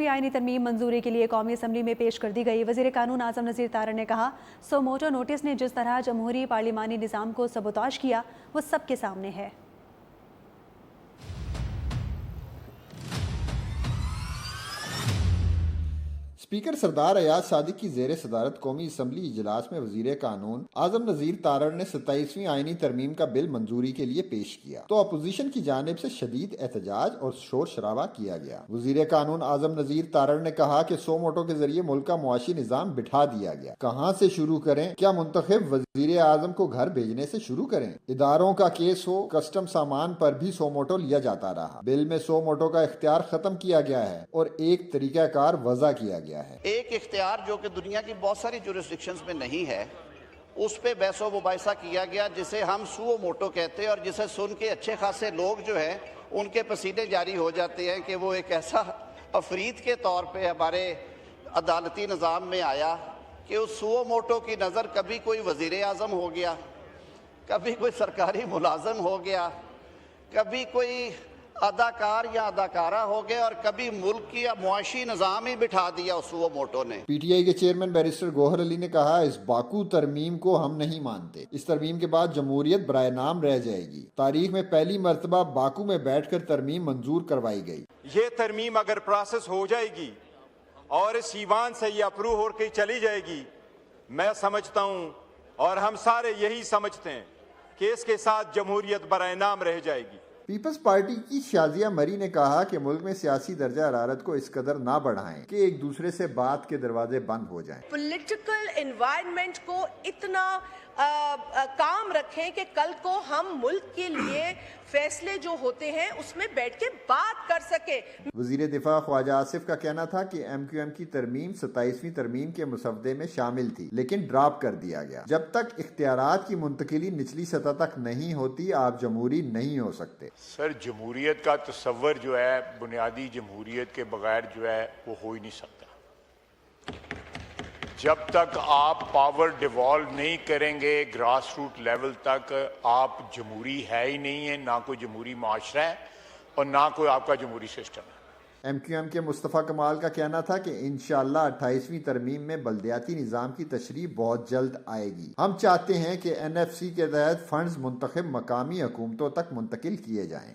27वीं आईनी तरमीम मंजूरी के लिए कौमी असम्बली में पेश कर दी गई। वज़ीर कानून आज़म नज़ीर तारड़ ने कहा, सो मोटो नोटिस ने जिस तरह जमहूरी पार्लिमानी निज़ाम को सबोताश किया वो सबके सामने है। स्पीकर सरदार अयाज सादिक की जेर सदारत कौमी असम्बली इजलास में वजीर कानून आजम नजीर तारड़ ने 27वीं आईनी तरमीम का बिल मंजूरी के लिए पेश किया तो अपोजिशन की जानिब से शदीद एहतजाज और शोर शराबा किया गया। वजीर कानून आजम नजीर तारड़ ने कहा कि सो मोटो के जरिए मुल्क का मुआशी निजाम बिठा दिया गया। कहाँ से शुरू करें? क्या मुंतखब वजीर आजम को घर भेजने से शुरू करें? इदारों का केस हो, कस्टम सामान पर भी सो मोटो लिया जाता रहा। बिल में सो मोटो का इख्तियार खत्म किया गया है और एक तरीकाकार वज़ा किया गया है। एक इख्तियार जो कि दुनिया की बहुत सारी जुरिस्डिक्शंस में नहीं है, उस पे बहस व मुबाहिसा किया गया, जिसे हम सुओ मोटो कहते हैं और जिसे सुन के अच्छे खासे लोग जो है उनके पसीने जारी हो जाते हैं कि वो एक ऐसा अफरीद के तौर पे हमारे अदालती निज़ाम में आया कि उस सुओ मोटो की नज़र कभी कोई वज़ीर आज़म हो गया, कभी कोई सरकारी मुलाजम हो गया, कभी कोई अदाकार या अदाकारा हो गए और कभी मुल्क की मुआशी निज़ाम ही बिठा दिया उस वो मोटो ने। पीटीआई के चेयरमैन बैरिस्टर गौहर अली ने कहा, इस बाकू तरमीम को हम नहीं मानते। इस तरमीम के बाद जमहूरियत बराए नाम रह जाएगी। तारीख में पहली मरतबा बाकू में बैठकर तरमीम मंजूर करवाई गई। ये तरमीम अगर प्रोसेस हो जाएगी और इस ईवान से ये अप्रूव होकर चली जाएगी, मैं समझता हूँ और हम सारे यही समझते हैं कि इसके साथ जमहूरियत बराए नाम रह जाएगी। पीपल्स पार्टी की शाजिया मरी ने कहा कि मुल्क में सियासी दर्जा हरारत को इस कदर ना बढ़ाएं कि एक दूसरे से बात के दरवाजे बंद हो जाएं। पॉलिटिकल एनवायरनमेंट को इतना काम रखें कि कल को हम मुल्क के लिए फैसले जो होते हैं उसमें बैठ के बात कर सके। वजीर दिफा ख्वाजा आसिफ का कहना था कि MQM की तरमीम 27वीं तरमीम के मुसवदे में शामिल थी, लेकिन ड्रॉप कर दिया गया। जब तक इख्तियारात की मुंतकिली निचली सतह तक नहीं होती, आप जमहूरी नहीं हो सकते। सर, जमहूरियत का तस्वर जो है बुनियादी जमहूरियत के बगैर जो है वो हो ही नहीं सकता। जब तक आप पावर डिवॉल्व नहीं करेंगे ग्रास रूट लेवल तक, आप जमहूरी है ही नहीं है, ना कोई जमहूरी माशरा है और ना कोई आपका जमहूरी सिस्टम है। MQM के मुस्तफ़ा कमाल का कहना था कि इंशाअल्लाह 28वीं तरमीम में बल्दियाती निज़ाम की तशरीह बहुत जल्द आएगी। हम चाहते हैं कि NFC के तहत फंड्स मुंतखब मकामी हुकूमतों तक मुंतकिल किए जाएं।